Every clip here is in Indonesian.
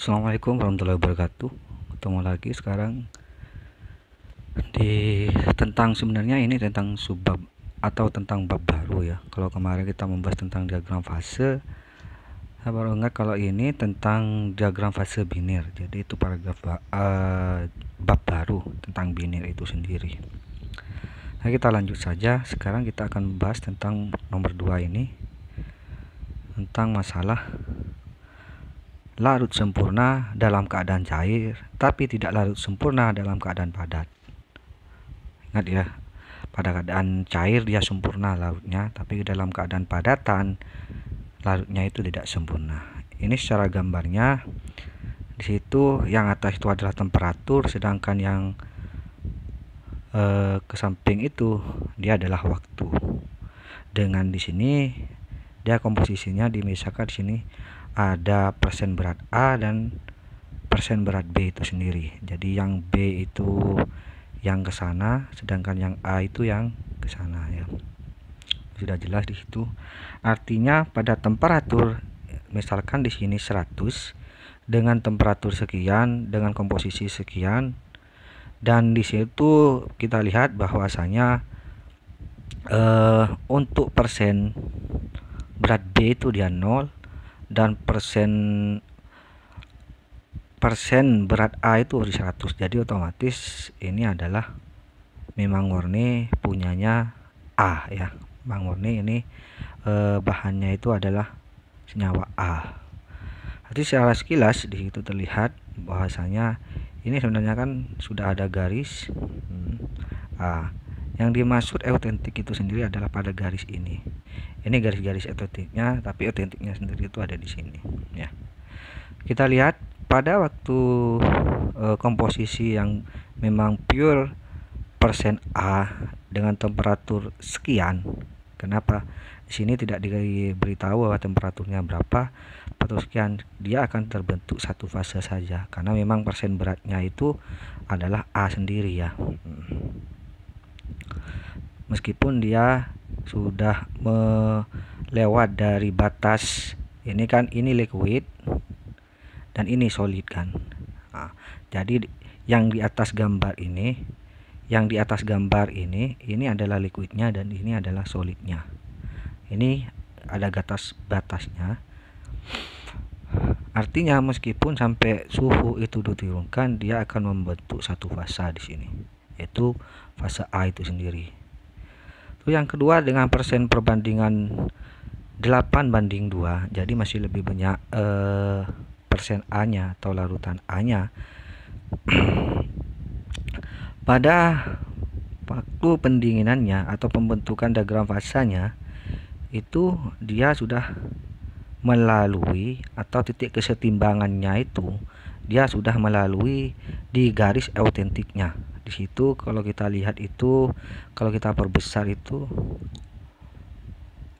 Assalamualaikum warahmatullahi wabarakatuh. Ketemu lagi sekarang di sebenarnya ini tentang subbab atau tentang bab baru ya. Kalau kemarin kita membahas tentang diagram fase, saya baru ingat kalau ini tentang diagram fase binir. Jadi itu paragraf bab baru tentang binir itu sendiri. Nah, kita lanjut saja. Sekarang kita akan membahas tentang nomor 2 ini, tentang masalah larut sempurna dalam keadaan cair, tapi tidak larut sempurna dalam keadaan padat. Ingat ya, pada keadaan cair dia sempurna larutnya, tapi dalam keadaan padatan larutnya itu tidak sempurna. Ini secara gambarnya di situ yang atas itu adalah temperatur, sedangkan yang ke samping itu dia adalah waktu. Dengan di sini dia komposisinya dimisalkan di sini ada persen berat A dan persen berat B itu sendiri. Jadi yang B itu yang ke sana, sedangkan yang A itu yang ke sana ya. Sudah jelas di situ. Artinya pada temperatur misalkan di sini 100 dengan temperatur sekian dengan komposisi sekian, dan di situ kita lihat bahwasanya untuk persen berat B itu dia 0 dan persen berat A itu di 100. Jadi otomatis ini adalah memang murni punyanya A ya. Memang murni ini bahannya itu adalah senyawa A. Jadi secara sekilas di situ terlihat bahwasanya ini sebenarnya kan sudah ada garis yang dimaksud eutentik itu sendiri adalah pada garis ini. Ini garis-garis eutentiknya, tapi eutentiknya sendiri itu ada di sini ya. Kita lihat pada waktu komposisi yang memang pure persen A dengan temperatur sekian. Kenapa di sini tidak diberitahu bahwa temperaturnya berapa atau sekian? Dia akan terbentuk satu fase saja karena memang persen beratnya itu adalah A sendiri ya. Meskipun dia sudah melewat dari batas ini kan, ini liquid dan ini solid kan. Jadi yang di atas gambar ini, ini adalah liquidnya dan ini adalah solidnya. Ini ada batasnya. Artinya meskipun sampai suhu itu diturunkan, dia akan membentuk satu fase di sini, yaitu fase A itu sendiri. Terus yang kedua dengan persen perbandingan 8:2, jadi masih lebih banyak persen A nya atau larutan A nya. Pada waktu pendinginannya atau pembentukan diagram fasanya itu dia sudah melalui atau titik kesetimbangannya itu dia sudah melalui di garis eutentiknya. Di situ kalau kita lihat itu, kalau kita perbesar itu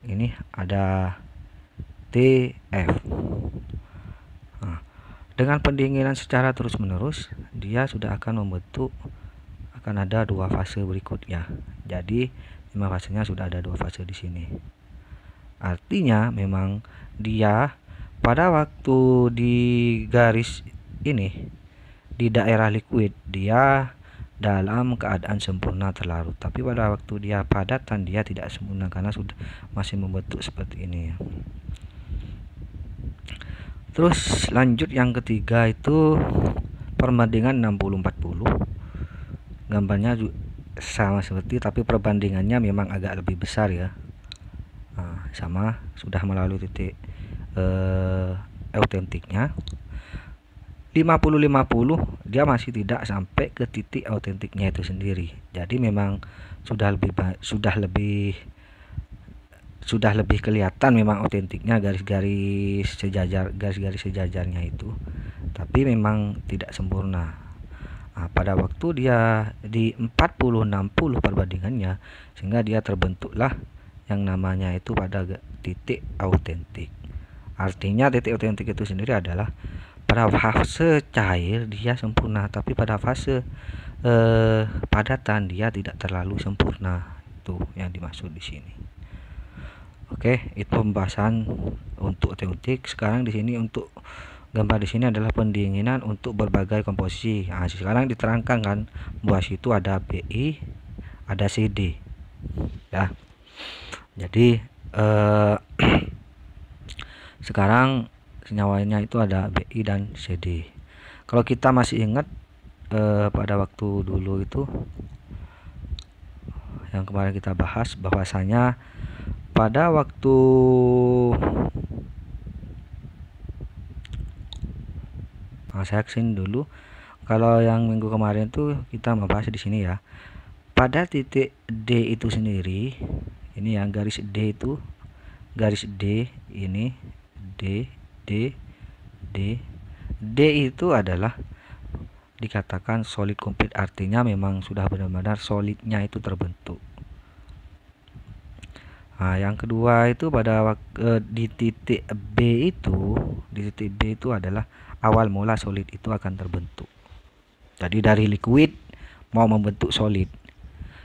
ini ada TF. Dengan pendinginan secara terus-menerus dia sudah akan membentuk, akan ada dua fase berikutnya. Jadi 5 fasenya sudah ada 2 fase di sini. Artinya memang dia pada waktu di garis ini di daerah liquid dia dalam keadaan sempurna terlarut, tapi pada waktu dia padatan dia tidak sempurna karena sudah masih membentuk seperti ini ya. Terus lanjut yang ketiga itu perbandingan 60-40. Gambarnya sama seperti, tapi perbandingannya memang agak lebih besar ya. Sama sudah melalui titik eutentiknya. 50-50 dia masih tidak sampai ke titik autentiknya itu sendiri. Jadi memang sudah lebih kelihatan memang autentiknya garis-garis sejajarnya itu, tapi memang tidak sempurna. Pada waktu dia di 40-60 perbandingannya, sehingga dia terbentuklah yang namanya itu pada titik autentik. Artinya titik autentik itu sendiri adalah pada fase cair dia sempurna, tapi pada fase padatan dia tidak terlalu sempurna. Itu yang dimaksud di sini. Oke, itu pembahasan untuk eutentik. Sekarang di sini untuk gambar di sini adalah pendinginan untuk berbagai komposisi. Nah, sekarang diterangkan kan bahwa situ ada BI, ada CD ya. Jadi sekarang senyawanya itu ada BI dan CD. Kalau kita masih ingat pada waktu dulu itu yang kemarin kita bahas, bahwasanya pada waktu saya kesini dulu. Kalau yang minggu kemarin tuh kita membahas di sini ya. Pada titik D itu sendiri, ini yang garis D itu, garis D ini D D D D itu adalah dikatakan solid komplit, artinya memang sudah benar-benar solidnya itu terbentuk. Nah, yang kedua itu pada waktu di titik B itu adalah awal mula solid itu akan terbentuk. Jadi dari liquid mau membentuk solid.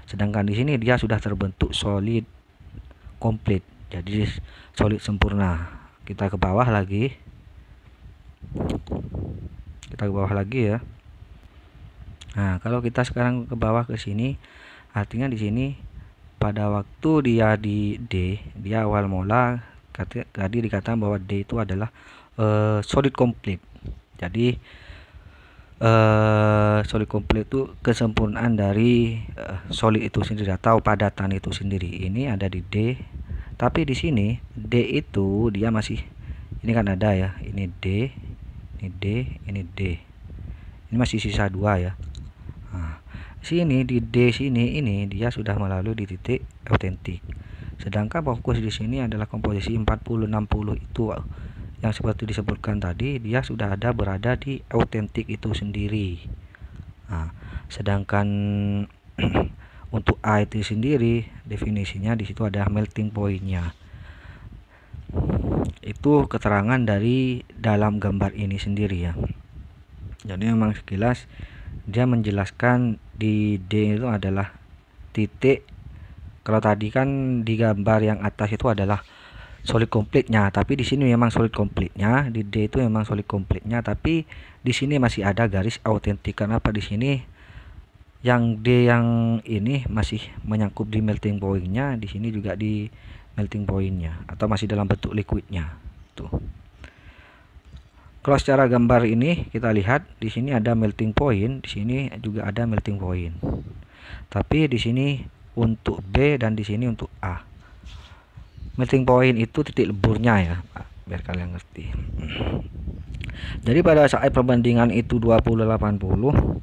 Sedangkan di sini dia sudah terbentuk solid komplit. Jadi solid sempurna. Kita ke bawah lagi. Ya. Nah, kalau kita sekarang ke bawah ke sini, artinya di sini pada waktu dia di D, dia awal mula tadi dikatakan bahwa D itu adalah solid komplit. Jadi solid komplit itu kesempurnaan dari solid itu sendiri atau padatan itu sendiri. Ini ada di D, tapi di sini D itu dia masih, ini kan ada ya, ini D, ini D, ini D, ini masih sisa 2 ya. Nah, sini di D sini ini dia sudah melalui di titik autentik. Sedangkan fokus di sini adalah komposisi 40-60 itu yang seperti disebutkan tadi, dia sudah ada berada di autentik itu sendiri. Nah, sedangkan untuk A itu sendiri definisinya di situ ada melting point-nya. Itu keterangan dari dalam gambar ini sendiri ya. Jadi memang sekilas dia menjelaskan di D itu adalah titik. Kalau tadi kan di gambar yang atas itu adalah solid komplitnya, tapi di sini memang solid komplitnya, di D itu memang solid komplitnya, tapi di sini masih ada garis autentik. Kenapa di sini yang D yang ini masih menyangkut di melting point-nya, di sini juga di melting point-nya atau masih dalam bentuk liquidnya tuh. Kalau secara gambar ini kita lihat di sini ada melting point, di sini juga ada melting point. Tapi di sini untuk B dan di sini untuk A. Melting point itu titik leburnya ya, biar kalian ngerti. Jadi pada saat perbandingan itu 20-80,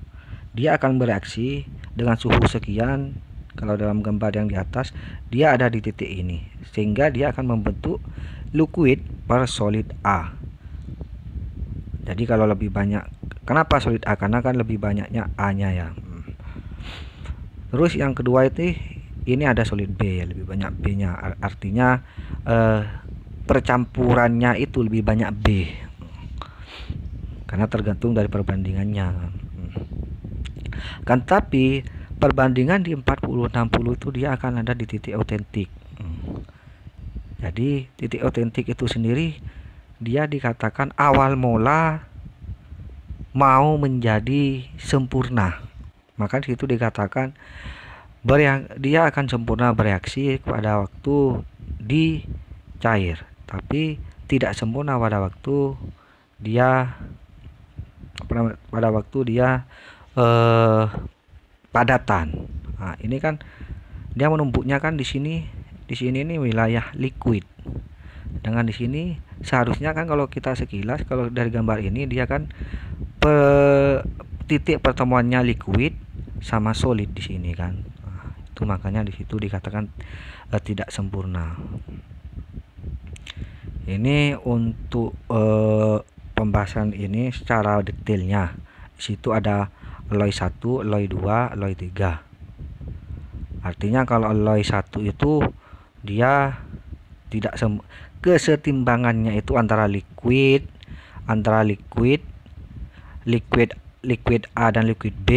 dia akan bereaksi dengan suhu sekian. Kalau dalam gambar yang di atas, dia ada di titik ini, sehingga dia akan membentuk liquid per solid A. Jadi kalau lebih banyak, kenapa solid A? Karena kan lebih banyaknya A-nya ya. Terus yang kedua itu ini ada solid B ya, lebih banyak B-nya. Artinya percampurannya itu lebih banyak B. Karena tergantung dari perbandingannya. Kan tapi perbandingan di 40-60 itu dia akan ada di titik autentik. Jadi titik autentik itu sendiri dia dikatakan awal mula mau menjadi sempurna. Maka di situ dikatakan dia akan sempurna bereaksi pada waktu di cair, tapi tidak sempurna pada waktu dia padatan. Nah, ini kan dia menumpuknya kan di sini ini wilayah liquid. Dengan di sini seharusnya kan kalau kita sekilas, kalau dari gambar ini dia kan titik pertemuannya liquid sama solid di sini kan. Nah, itu makanya di situ dikatakan tidak sempurna. Ini untuk pembahasan ini secara detailnya. Di situ ada alloy 1, alloy 2, alloy 3. Artinya kalau alloy 1 itu dia tidak kesetimbangannya itu antara liquid A dan liquid B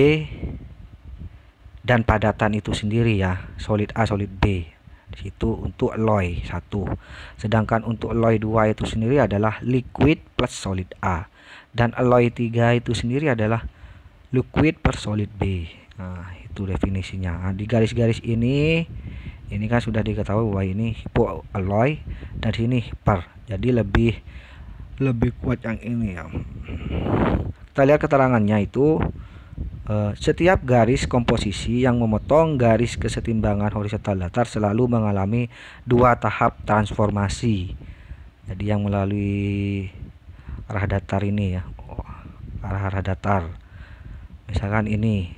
dan padatan itu sendiri ya, solid A solid B. di situ untuk alloy 1. Sedangkan untuk alloy 2 itu sendiri adalah liquid plus solid A, dan alloy 3 itu sendiri adalah liquid per solid B. Nah, itu definisinya. Nah, di garis-garis ini kan sudah diketahui bahwa ini hypo alloy dan sini hyper. Jadi lebih kuat yang ini ya. Kita lihat keterangannya itu, setiap garis komposisi yang memotong garis kesetimbangan horizontal datar selalu mengalami 2 tahap transformasi. Jadi yang melalui arah datar ini ya, arah datar. Misalkan ini,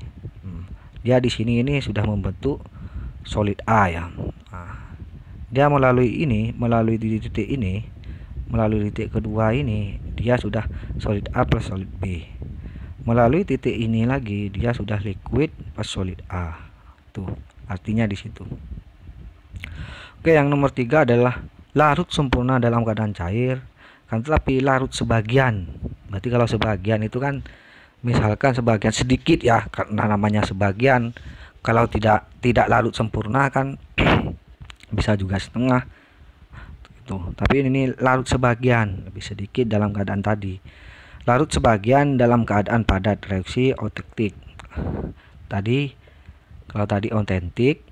dia di sini ini sudah membentuk solid A ya. Nah, dia melalui titik ini, melalui titik kedua ini, dia sudah solid A plus solid B. Melalui titik ini lagi, dia sudah liquid plus solid A. Tuh, artinya di situ. Oke, yang nomor 3 adalah larut sempurna dalam keadaan cair, kan tetapi larut sebagian. Berarti kalau sebagian itu kan misalkan sebagian sedikit ya, karena namanya sebagian. Kalau tidak larut sempurna kan bisa juga setengah gitu. Tapi ini larut sebagian, lebih sedikit dalam keadaan tadi. Larut sebagian dalam keadaan padat, reaksi autentik. Tadi kalau tadi autentik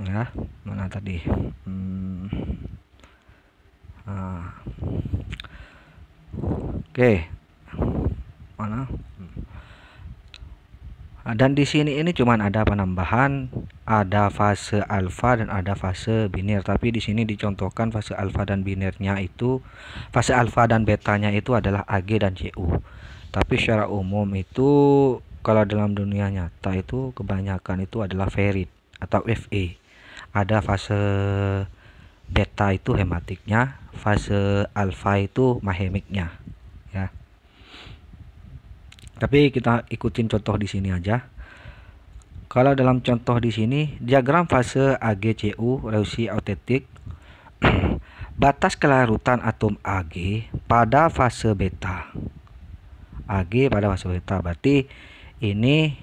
ya, mana tadi? Oke. Mana? Dan di sini ini cuman ada penambahan, ada fase alfa dan ada fase biner. Tapi di sini dicontohkan fase alfa dan binernya itu, fase alfa dan betanya itu adalah Ag dan Cu. Tapi secara umum itu kalau dalam dunia nyata itu kebanyakan itu adalah ferit atau Fe. Ada fase beta itu hematiknya, fase alfa itu mahemiknya ya. Tapi kita ikutin contoh di sini aja. Kalau dalam contoh di sini, diagram fase AgCu reaksi autentik, batas kelarutan atom Ag pada fase beta. Ag pada fase beta, berarti ini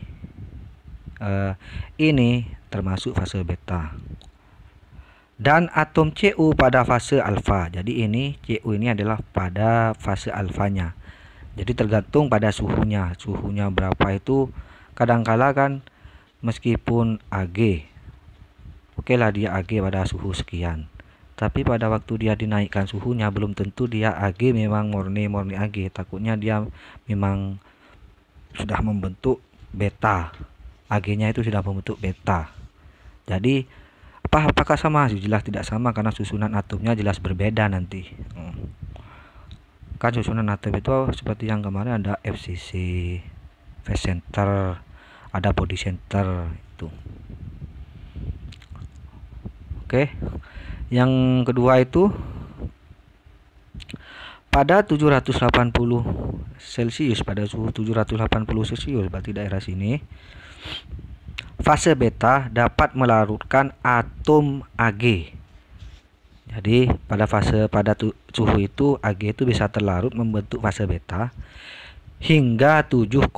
termasuk fase beta. Dan atom Cu pada fase alfa. Jadi ini Cu ini adalah pada fase alfanya. Jadi tergantung pada suhunya berapa itu. Kadangkala kan meskipun Ag, oke lah dia Ag pada suhu sekian, tapi pada waktu dia dinaikkan suhunya belum tentu dia Ag memang murni Ag. Takutnya dia memang sudah membentuk beta, Ag-nya itu sudah membentuk beta. Jadi apakah sama? Jelas tidak sama, karena susunan atomnya jelas berbeda nanti. Kan susunan atom itu seperti yang kemarin, ada FCC, phase center, ada body center itu. Oke. Yang kedua itu pada 780 Celcius, pada suhu 780 Celcius, berarti daerah sini, fase beta dapat melarutkan atom Ag. Jadi pada suhu itu Ag itu bisa terlarut membentuk fase beta hingga 7,9%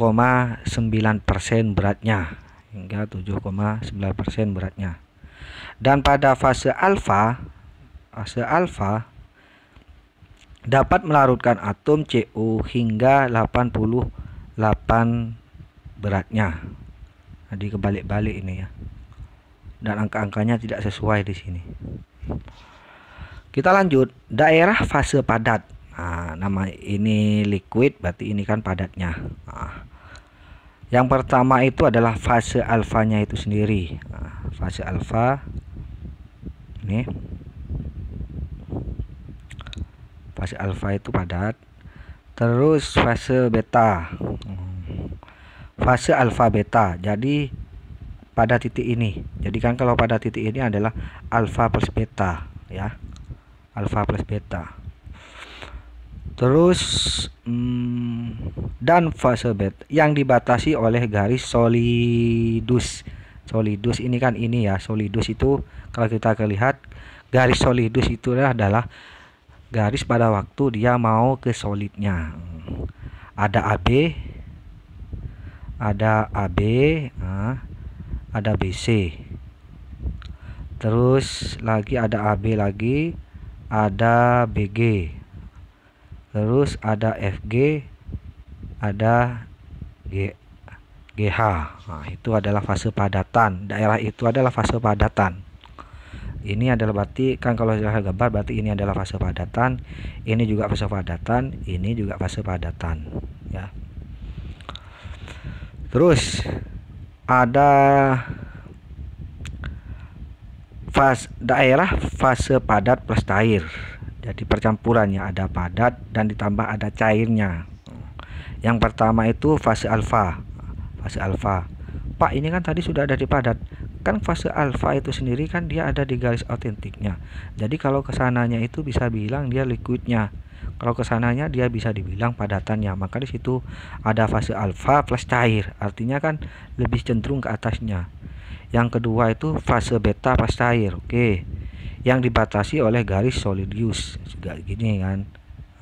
beratnya, Dan pada fase alfa dapat melarutkan atom Cu hingga 88 beratnya. Jadi kebalik-balik ini ya. Dan angka-angkanya tidak sesuai di sini. Kita lanjut, daerah fase padat. Nah, nama ini liquid, berarti ini kan padatnya. Nah, yang pertama itu adalah fase alfanya itu sendiri. Nah, fase alfa ini, fase alfa itu padat. Terus fase beta, fase alfa beta. Jadi pada titik ini, jadi kan kalau pada titik ini adalah alfa plus beta ya, alfa plus beta. Terus dan fase beta yang dibatasi oleh garis solidus. Solidus ini kan ini ya, solidus itu kalau kita lihat garis solidus itu adalah garis pada waktu dia mau ke solidnya. Ada AB, ada BC. terus lagi ada AB lagi, ada BG, terus ada FG, ada GH. Nah, itu adalah fase padatan. Daerah itu adalah fase padatan. Ini adalah berarti kan kalau saya gambar berarti ini adalah fase padatan, ini juga fase padatan, ini juga fase padatan ya. Terus ada daerah fase padat plus cair. Jadi percampurannya ada padat dan ditambah ada cairnya. Yang pertama itu fase alfa. Fase alfa. Pak, ini kan tadi sudah ada di padat. Kan fase alfa itu sendiri kan dia ada di garis autentiknya. Jadi kalau kesananya itu bisa bilang dia liquidnya. Kalau kesananya dia bisa dibilang padatannya. Maka di situ ada fase alfa plus cair. Artinya kan lebih cenderung ke atasnya. Yang kedua itu fase beta plus cair. Oke. Yang dibatasi oleh garis solidius. Juga gini kan.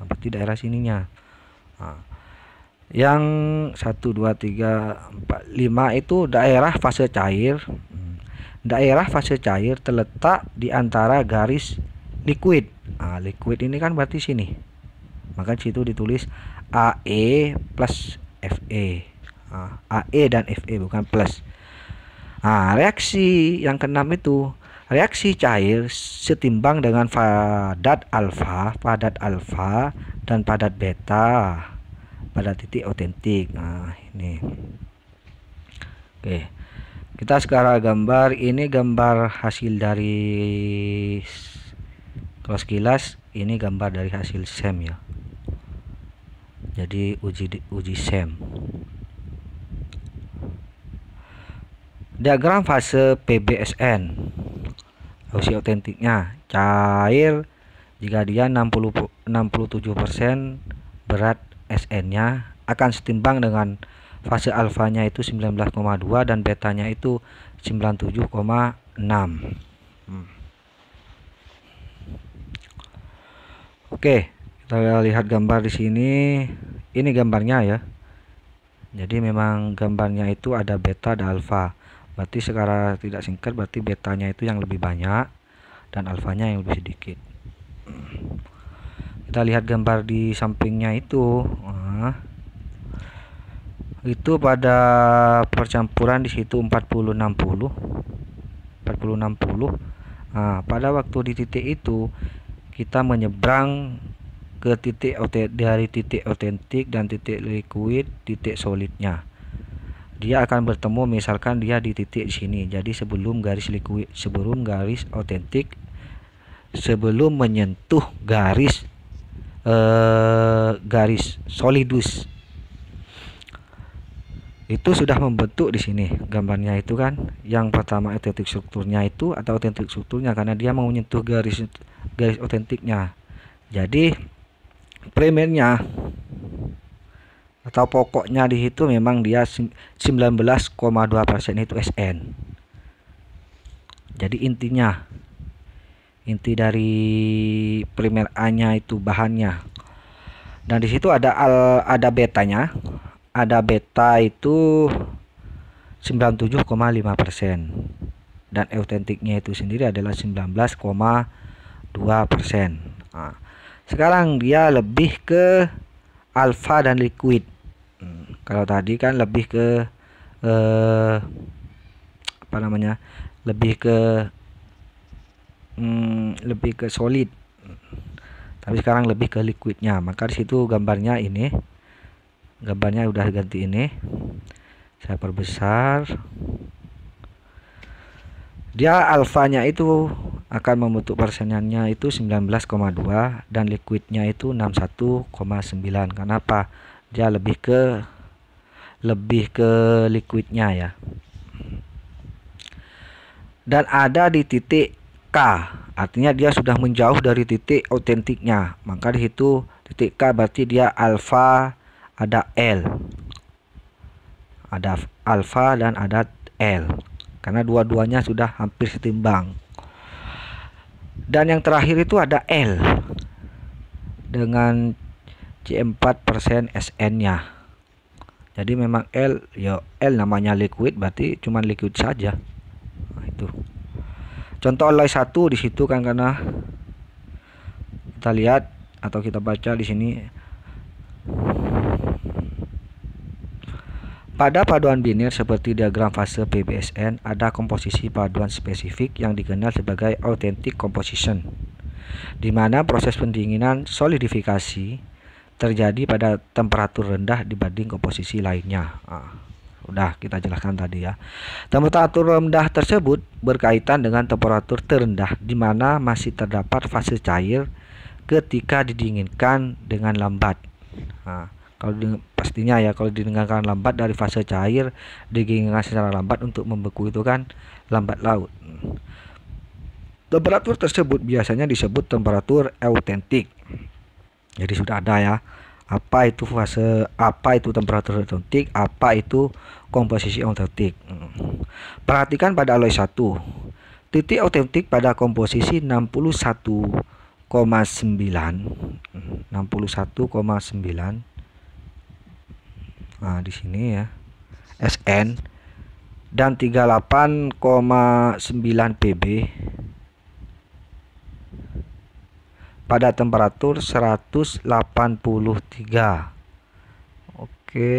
Berarti daerah sininya. Nah, yang 1 2 3 4 5 itu daerah fase cair. Daerah fase cair terletak di antara garis liquid. Nah, liquid ini kan berarti sini. Maka situ ditulis AE plus FE. Nah, AE dan FE bukan plus. Nah, reaksi yang keenam itu reaksi cair setimbang dengan padat alfa dan padat beta pada titik autentik. Nah, ini. Oke. Kita sekarang gambar, ini gambar hasil dari kalau sekilas ini gambar dari hasil SEM ya. Jadi uji SEM. Diagram fase PBSN. Fase autentiknya cair jika dia 67% berat SN-nya akan setimbang dengan fase alfanya itu 19,2 dan betanya itu 97,6. Oke, kita lihat gambar di sini. Ini gambarnya ya. Jadi memang gambarnya itu ada beta dan alfa. Berarti secara tidak singkat berarti betanya itu yang lebih banyak dan alfanya yang lebih sedikit. Kita lihat gambar di sampingnya itu. Nah, itu pada percampuran di situ 40-60. Nah, pada waktu di titik itu kita menyeberang ke titik dari titik autentik dan titik liquid, titik solidnya. Dia akan bertemu misalkan dia di titik sini. Jadi sebelum garis liquid, sebelum garis autentik, sebelum menyentuh garis solidus. Itu sudah membentuk di sini gambarnya itu kan. Yang pertama autentik strukturnya itu atau autentik strukturnya karena dia mau menyentuh garis autentiknya. Jadi primernya atau pokoknya di situ memang dia 19,2% itu SN. Jadi inti dari primer A-nya itu bahannya. Dan di situ ada betanya. Ada beta itu 97,5% dan autentiknya itu sendiri adalah 19,2%. Nah, sekarang dia lebih ke alfa dan liquid. Kalau tadi kan lebih ke lebih ke solid. Tapi sekarang lebih ke liquidnya. Maka di situ gambarnya ini. Gambarnya udah ganti ini. Saya perbesar. Dia alfanya itu akan membentuk persenannya itu 19,2 dan liquidnya itu 61,9. Kenapa? Dia lebih ke liquidnya ya. Dan ada di titik K, artinya dia sudah menjauh dari titik autentiknya. Maka di situ titik K berarti dia alfa, ada L, ada alfa dan ada L, karena dua-duanya sudah hampir setimbang. Dan yang terakhir itu ada L dengan C4% SN-nya. Jadi memang L namanya liquid berarti cuma liquid saja. Nah, itu. Contoh alloy 1 di situ kan, karena kita lihat atau kita baca di sini, pada paduan binir seperti diagram fase PBSN ada komposisi paduan spesifik yang dikenal sebagai authentic composition, di mana proses pendinginan solidifikasi terjadi pada temperatur rendah dibanding komposisi lainnya. Udah kita jelaskan tadi ya. Temperatur rendah tersebut berkaitan dengan temperatur terendah di mana masih terdapat fase cair ketika didinginkan dengan lambat. Kalau pastinya ya, kalau didinginkan lambat dari fase cair didinginkan secara lambat untuk membeku itu kan lambat laut. Temperatur tersebut biasanya disebut temperatur autentik. Jadi sudah ada ya, apa itu fase, apa itu temperatur autentik, apa itu komposisi autentik. Perhatikan pada alloy 1. Titik autentik pada komposisi 61,9 Nah, di sini ya, SN dan 38,9 PB pada temperatur 183. Oke,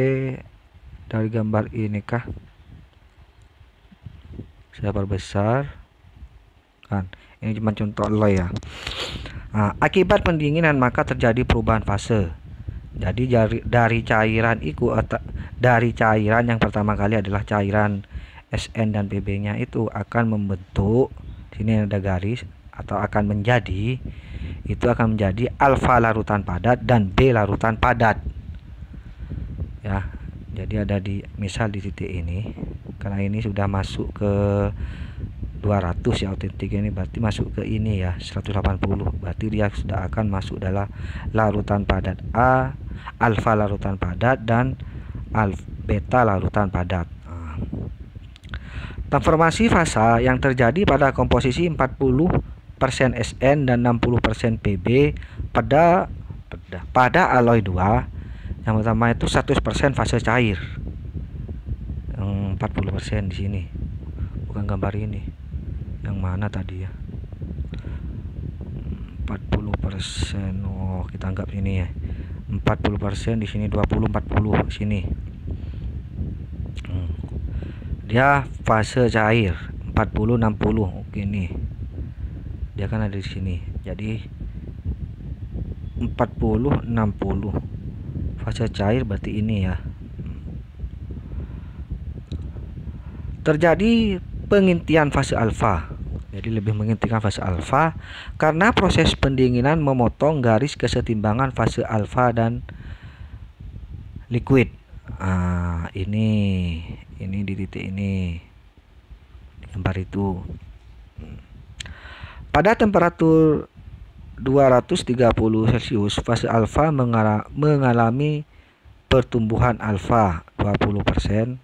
dari gambar ini kah saya perbesar kan, ini cuma contoh alloy ya. Nah, akibat pendinginan maka terjadi perubahan fase. Jadi dari cairan yang pertama kali adalah cairan SN dan PB nya itu akan membentuk, sini ada garis, atau akan menjadi, itu akan menjadi alfa larutan padat dan B larutan padat ya. Jadi ada di misal di titik ini, karena ini sudah masuk ke 200 ya, autentik ini berarti masuk ke ini ya 180, berarti dia sudah akan masuk dalam larutan padat A, alfa larutan padat, dan beta larutan padat. Transformasi fasa yang terjadi pada komposisi 40% SN dan 60% PB pada alloy 2 yang pertama itu 100% fase cair. 40% di sini, bukan gambar ini. Yang mana tadi ya? 40%. Oh, kita anggap ini ya. 40% di sini, 20-40 sini. Dia fase cair 40-60. Oke, nih. Dia kan ada di sini. Jadi 40-60 fase cair berarti ini ya. Terjadi pengintian fase alfa. Jadi lebih mengintikan fase alfa karena proses pendinginan memotong garis kesetimbangan fase alfa dan liquid. Ini di titik ini, di gambar itu. Pada temperatur 230 Celcius, fase alfa mengalami pertumbuhan alfa 20%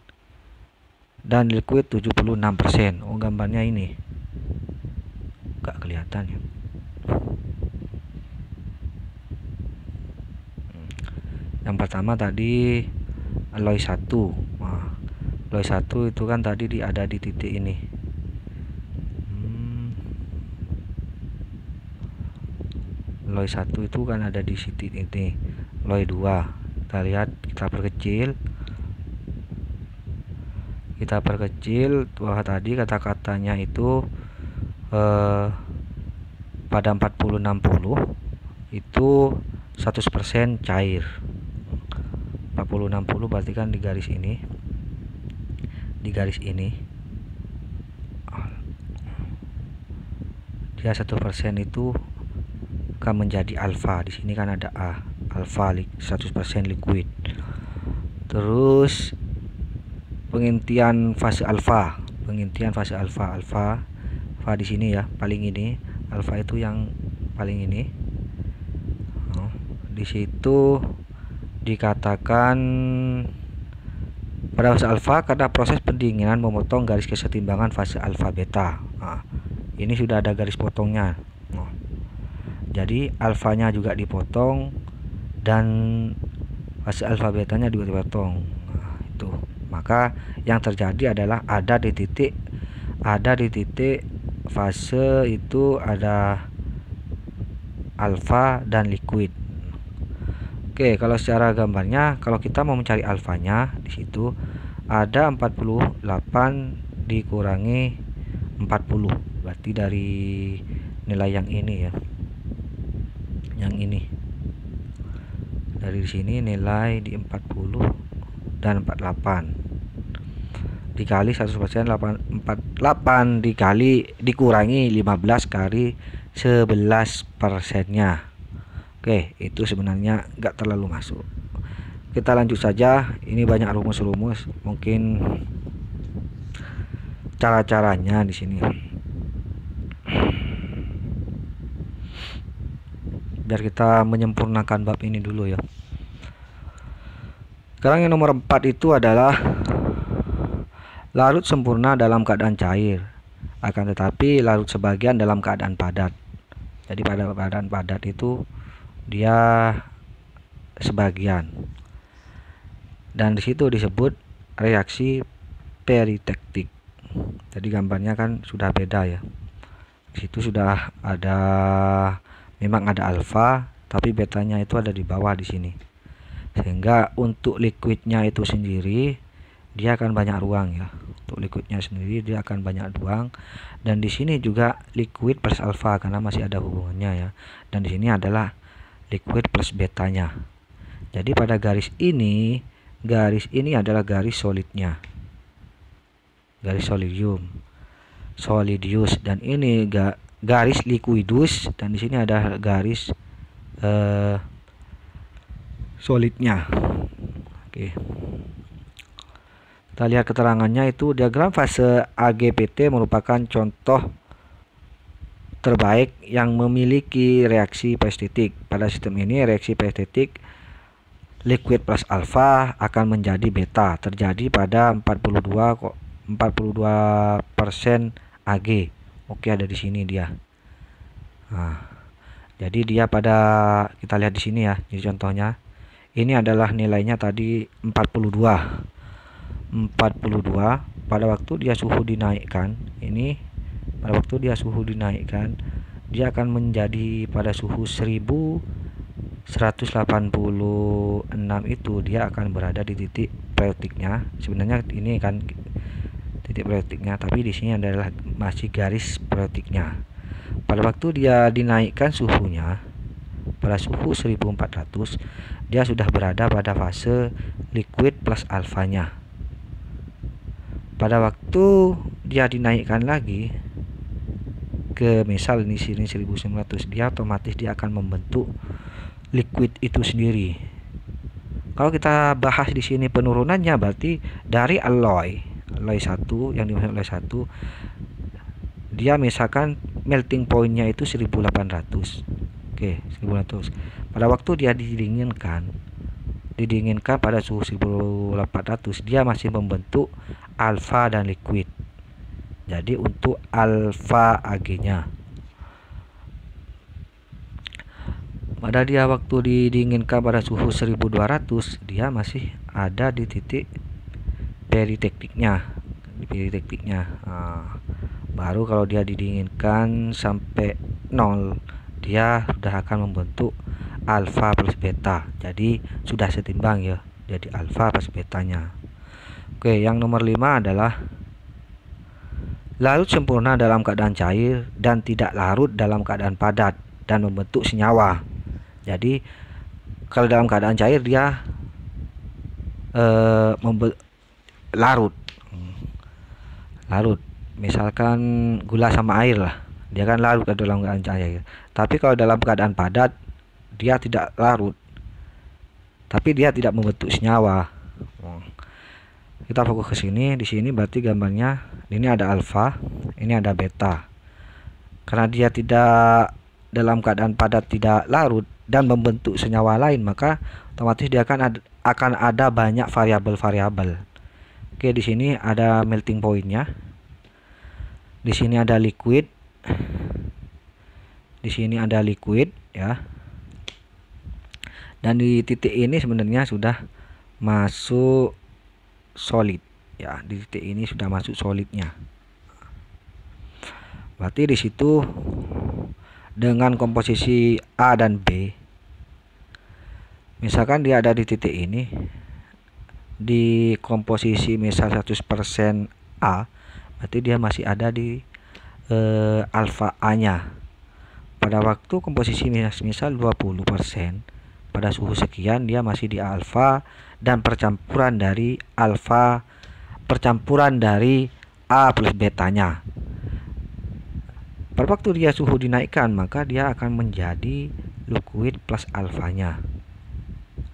dan liquid 76%. Oh, gambarnya ini gak kelihatan ya. Yang pertama tadi alloy 1. Alloy 1 itu kan tadi ada di titik ini. Alloy 1 itu kan ada di titik ini. Alloy 2 kita lihat, kita perkecil bahwa tadi kata-katanya itu pada 40-60 itu 100% cair. 40-60 berarti kan di garis ini, dia 1% itu akan menjadi alfa. Di sini kan ada A, alfa 100% liquid. Terus pengintian fase alfa, alfa di sini ya, paling ini alfa itu yang paling ini. Di situ dikatakan pada fase alfa karena proses pendinginan memotong garis kesetimbangan fase alfa beta. Ini sudah ada garis potongnya. Jadi alfanya juga dipotong dan fase alfa betanya juga dipotong. Itu. Maka yang terjadi adalah ada di titik fase itu ada alfa dan liquid. Oke, kalau secara gambarnya, kalau kita mau mencari alfanya, di situ ada 48 dikurangi 40, berarti dari nilai yang ini ya, yang ini dari sini nilai di 40 dan 48 dikali 100%, 48 dikurangi 15 kali 11%-nya. Oke, itu sebenarnya nggak terlalu masuk. Kita lanjut saja. Ini banyak rumus-rumus, mungkin cara-caranya di sini. Biar kita menyempurnakan bab ini dulu ya. Sekarang yang nomor 4 itu adalah larut sempurna dalam keadaan cair, akan tetapi larut sebagian dalam keadaan padat. Jadi pada keadaan padat itu dia sebagian, dan disitu disebut reaksi peritektik. Jadi gambarnya kan sudah beda ya. Disitu sudah ada, memang ada alfa, tapi betanya itu ada di bawah di sini. Sehingga untuk liquidnya itu sendiri dia akan banyak ruang ya. Untuk liquidnya sendiri dia akan banyak ruang, dan di sini juga liquid plus alfa karena masih ada hubungannya ya. Dan di sini adalah liquid plus betanya. Jadi pada garis ini adalah garis solidnya, garis solidius, dan ini garis liquidus, dan di sini ada garis solidnya. Oke, kita lihat keterangannya. Itu diagram fase AGPT merupakan contoh terbaik yang memiliki reaksi peristetik. Pada sistem ini reaksi peristetik liquid plus alfa akan menjadi beta, terjadi pada 42% Ag. Oke, ada di sini dia. Nah, jadi dia pada, kita lihat di sini ya. Jadi contohnya ini adalah nilainya tadi 42 pada waktu dia suhu dinaikkan. Ini pada waktu dia suhu dinaikkan, dia akan menjadi pada suhu 1186 itu dia akan berada di titik periotiknya. Sebenarnya ini kan titik periotiknya, tapi di sini adalah masih garis periotiknya. Pada waktu dia dinaikkan suhunya pada suhu 1400, dia sudah berada pada fase liquid plus alfanya. Pada waktu dia dinaikkan lagi ke, misal ini sini 1900, dia otomatis dia akan membentuk liquid itu sendiri. Kalau kita bahas di sini penurunannya, berarti dari alloy 1 yang dimaksud alloy 1, dia misalkan melting pointnya itu 1800. Oke, 1800. Pada waktu dia didinginkan pada suhu 1800, dia masih membentuk alfa dan liquid. Jadi untuk alfa Ag-nya, pada dia waktu didinginkan pada suhu 1200, dia masih ada di titik peritektiknya. Nah, baru kalau dia didinginkan sampai 0, dia sudah akan membentuk alfa plus beta. Jadi sudah setimbang ya, jadi alfa plus betanya. Oke, yang nomor 5 adalah larut sempurna dalam keadaan cair dan tidak larut dalam keadaan padat dan membentuk senyawa. Jadi kalau dalam keadaan cair dia larut. Misalkan gula sama air lah, dia kan larut dalam keadaan cair. Tapi kalau dalam keadaan padat dia tidak larut, tapi dia tidak membentuk senyawa. Kita fokus ke sini. Di sini berarti gambarnya ini ada alfa, ini ada beta. Karena dia tidak dalam keadaan padat, tidak larut dan membentuk senyawa lain, maka otomatis dia akan ada banyak variabel-variabel. Oke, di sini ada melting pointnya. Di sini ada liquid. Di sini ada liquid ya. Dan di titik ini sebenarnya sudah masuk solid ya. Di titik ini sudah masuk solidnya. Berarti di situ dengan komposisi A dan B, misalkan dia ada di titik ini di komposisi misal 100% A, berarti dia masih ada di alfa A nya. Pada waktu komposisi misal 20%, pada suhu sekian dia masih di alfa, dan percampuran dari A plus betanya. Pada waktu dia suhu dinaikkan, maka dia akan menjadi liquid plus alfanya.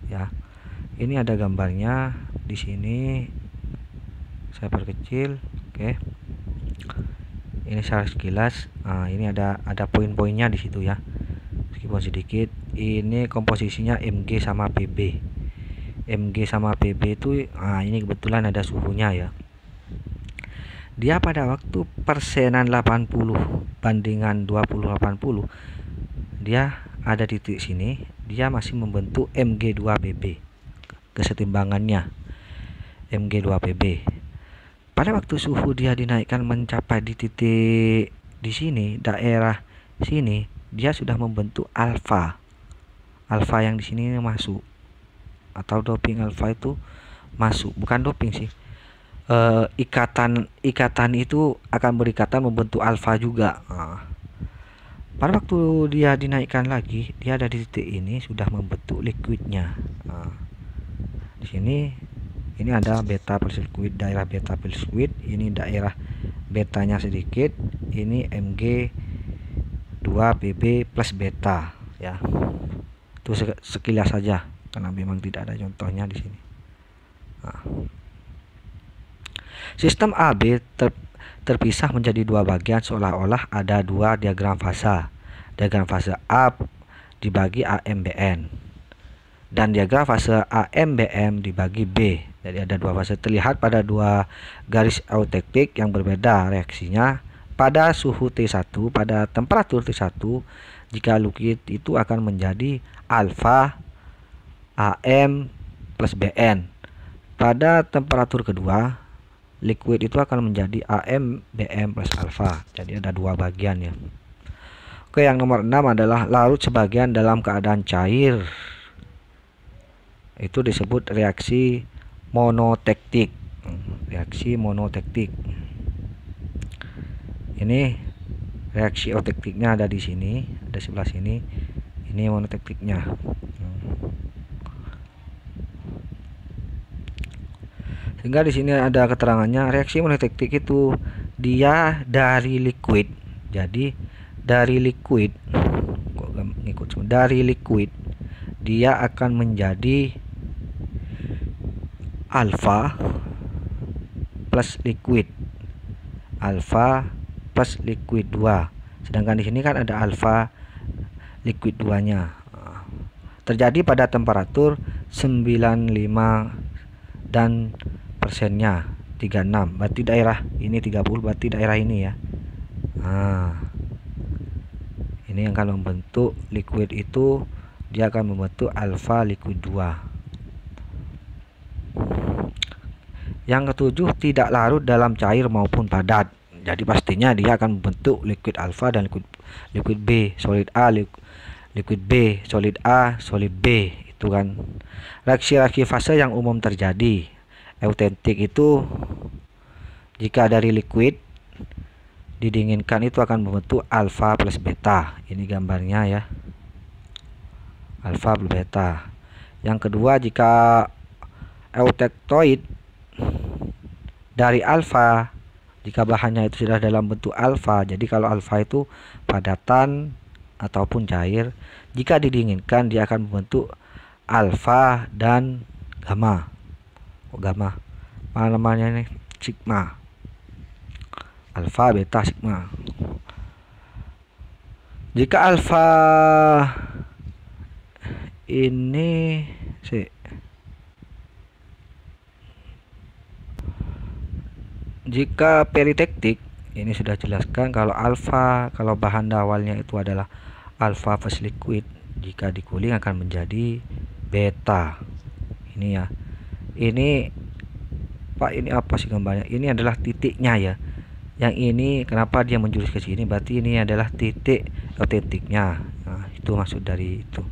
Ya, ini ada gambarnya di sini. Saya perkecil, oke. Ini secara sekilas. Nah, ini ada poin-poinnya di situ ya. Meskipun sedikit. Ini komposisinya Mg sama Pb. Mg sama Pb itu, ini kebetulan ada suhunya ya. Dia pada waktu persenan 80 bandingan 20-80, dia ada di titik sini, dia masih membentuk Mg2Pb. Kesetimbangannya Mg2Pb. Pada waktu suhu dia dinaikkan mencapai di titik di sini, daerah sini, dia sudah membentuk alfa. Alfa yang di sini masuk, atau doping alfa itu masuk, bukan doping sih. Ikatan itu akan berikatan membentuk alfa juga. Pada waktu dia dinaikkan lagi, dia ada di titik ini sudah membentuk liquidnya. Di sini ini ada beta plus liquid, daerah beta plus liquid, ini daerah betanya sedikit, ini Mg2Pb plus beta ya. Itu sekilas saja karena memang tidak ada contohnya di sini. Sistem AB terpisah menjadi dua bagian seolah-olah ada dua diagram fasa. Diagram fase A dibagi AMBN dan diagram fase AMBM dibagi B. Jadi ada dua fase terlihat pada dua garis eutektik yang berbeda reaksinya pada suhu T1, pada temperatur T1. Jika liquid itu akan menjadi alfa AM plus BN. Pada temperatur kedua, liquid itu akan menjadi AM BM plus alfa. Jadi ada dua bagian ya. Oke, yang nomor 6 adalah larut sebagian dalam keadaan cair. Itu disebut reaksi monotektik. Reaksi monotektik. Ini reaksi eutektiknya ada di sini, ada sebelah sini. Ini monotektiknya. Sehingga di sini ada keterangannya, reaksi monotektik itu dia dari liquid. Jadi dari liquid, dari liquid dia akan menjadi alfa plus liquid, alfa plus liquid 2. Sedangkan di sini kan ada alfa liquid 2-nya. Terjadi pada temperatur 95 dan persennya 36. Berarti daerah ini 30, berarti daerah ini ya. Ini yang akan membentuk liquid itu, dia akan membentuk alfa liquid 2. Yang ketujuh, tidak larut dalam cair maupun padat. Jadi pastinya dia akan membentuk liquid alfa dan liquid B, solid A, liquid B, solid A, solid B. Itu kan reaksi-reaksi fase yang umum terjadi. Eutektik itu jika dari liquid didinginkan itu akan membentuk alfa plus beta. Ini gambarnya ya, alfa plus beta. Yang kedua, jika eutektoid dari alfa, jika bahannya itu sudah dalam bentuk alfa, jadi kalau alfa itu padatan ataupun cair, jika didinginkan dia akan membentuk alfa dan gamma. Gamma mana namanya ini, sigma, alfa, beta, sigma. Jika alfa ini jika peritektik, ini sudah jelaskan kalau alfa, kalau bahan awalnya itu adalah alfa plus liquid, jika dikuling akan menjadi beta. Ini ya. Ini Pak, ini apa sih gambarnya? Ini adalah titiknya ya. Yang ini kenapa dia menjurus ke sini, berarti ini adalah titik titiknya. Nah, itu maksud dari itu.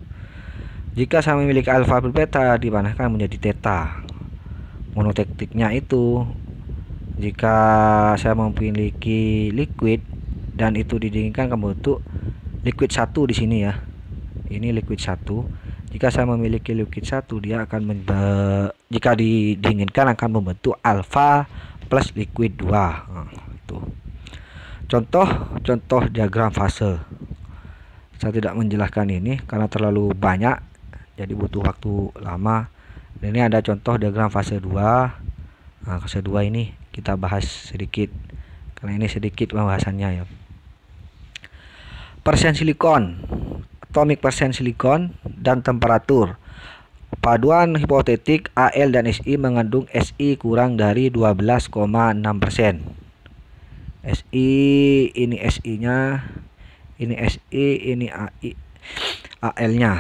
Jika saya memiliki alfa berbeta dipanahkan menjadi theta. Monotektiknya itu jika saya memiliki liquid dan itu didinginkan ke bentuk liquid 1 di sini ya. Ini liquid 1. Jika saya memiliki liquid 1, dia akan jika didinginkan akan membentuk alfa plus liquid 2. Nah, itu. Contoh diagram fase. Saya tidak menjelaskan ini karena terlalu banyak, jadi butuh waktu lama. Dan ini ada contoh diagram fase 2. Nah, fase 2 ini kita bahas sedikit karena ini sedikit pembahasannya ya. Persen silikon, atomic persen silikon dan temperatur. Paduan hipotetik Al dan Si mengandung Si kurang dari 12,6%. Si ini Si-nya, ini Si, ini Al-nya.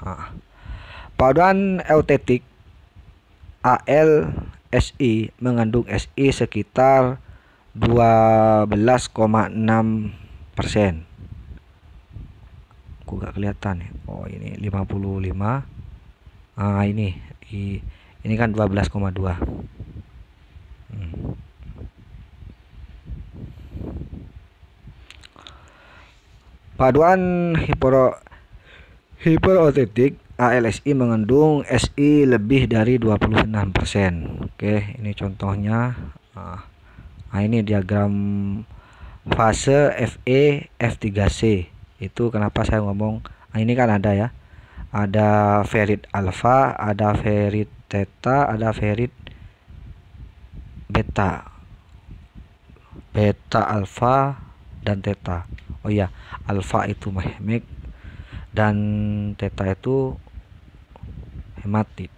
Nah, paduan eutetik Al Si mengandung Si sekitar 12,6%. Kok gak kelihatan ya? Oh, ini 55. Ah, ini kan 12,2. Paduan hipotetik ALSI mengandung Si lebih dari 26%. Oke, ini contohnya. Nah, ini diagram fase Fe F3C. Itu kenapa saya ngomong, ini kan ada ya. Ada ferrit alfa, ada ferrit theta, ada ferrit beta. Beta alfa dan theta. Oh iya, alfa itu mahemik dan theta itu hematit.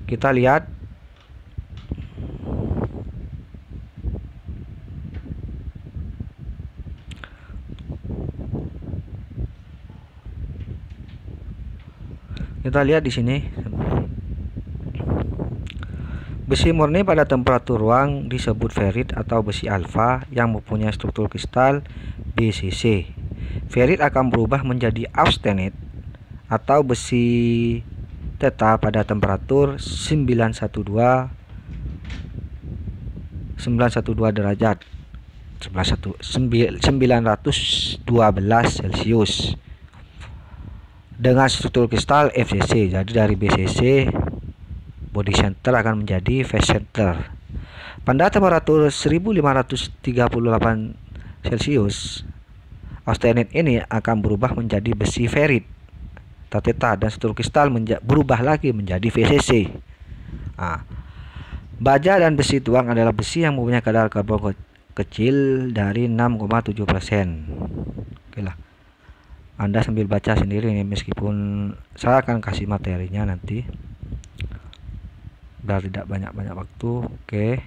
Kita lihat di sini. Besi murni pada temperatur ruang disebut ferrit atau besi alfa yang mempunyai struktur kristal BCC. Ferrit akan berubah menjadi austenite atau besi theta pada temperatur 912 derajat 912 Celcius dengan struktur kristal FCC. Jadi dari BCC body center akan menjadi face center. Pada temperatur 1538 Celcius, austenite ini akan berubah menjadi besi ferrit theta dan struktur kristal berubah lagi menjadi VCC. Nah, baja dan besi tuang adalah besi yang mempunyai kadar karbon kecil dari 6,7%. Oke lah. Anda sambil baca sendiri nih, meskipun saya akan kasih materinya nanti biar tidak banyak waktu. Oke,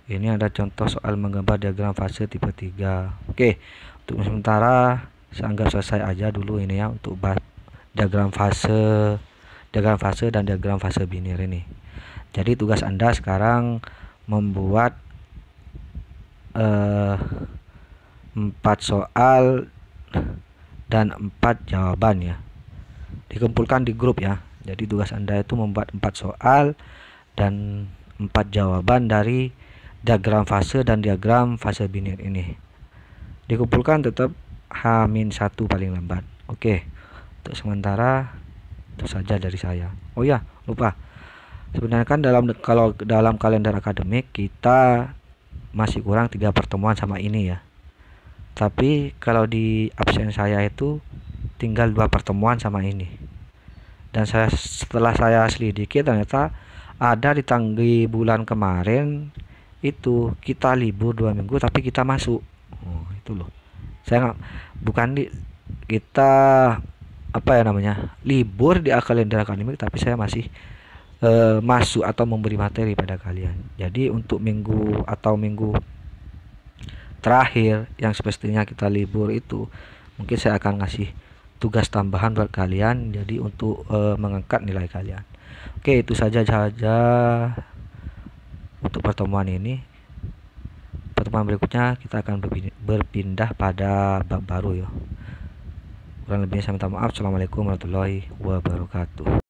ini ada contoh soal menggambar diagram fase tipe 3. Oke, untuk sementara saya anggap selesai aja dulu ini ya untuk diagram fase dan diagram fase binir ini. Jadi tugas Anda sekarang membuat 4 soal dan 4 jawaban ya, dikumpulkan di grup ya. Jadi tugas Anda itu membuat 4 soal dan 4 jawaban dari diagram fase dan diagram fase binir ini, dikumpulkan tetap H-1 paling lambat. Oke, untuk sementara itu saja dari saya. Oh ya, lupa, sebenarnya kan kalau dalam kalender akademik kita masih kurang 3 pertemuan sama ini ya. Tapi kalau di absen saya itu tinggal 2 pertemuan sama ini. Dan setelah saya selidiki ternyata ada di bulan kemarin itu kita libur 2 minggu tapi kita masuk. Oh, itu loh. Saya kita libur di kalender akademik tapi saya masih masuk atau memberi materi pada kalian. Jadi untuk minggu terakhir yang semestinya kita libur itu mungkin saya akan ngasih tugas tambahan buat kalian, jadi untuk mengangkat nilai kalian. Oke, itu saja untuk pertemuan ini. Pertemuan berikutnya kita akan berpindah pada bab baru ya. Kurang lebihnya saya minta maaf. Assalamualaikum warahmatullahi wabarakatuh.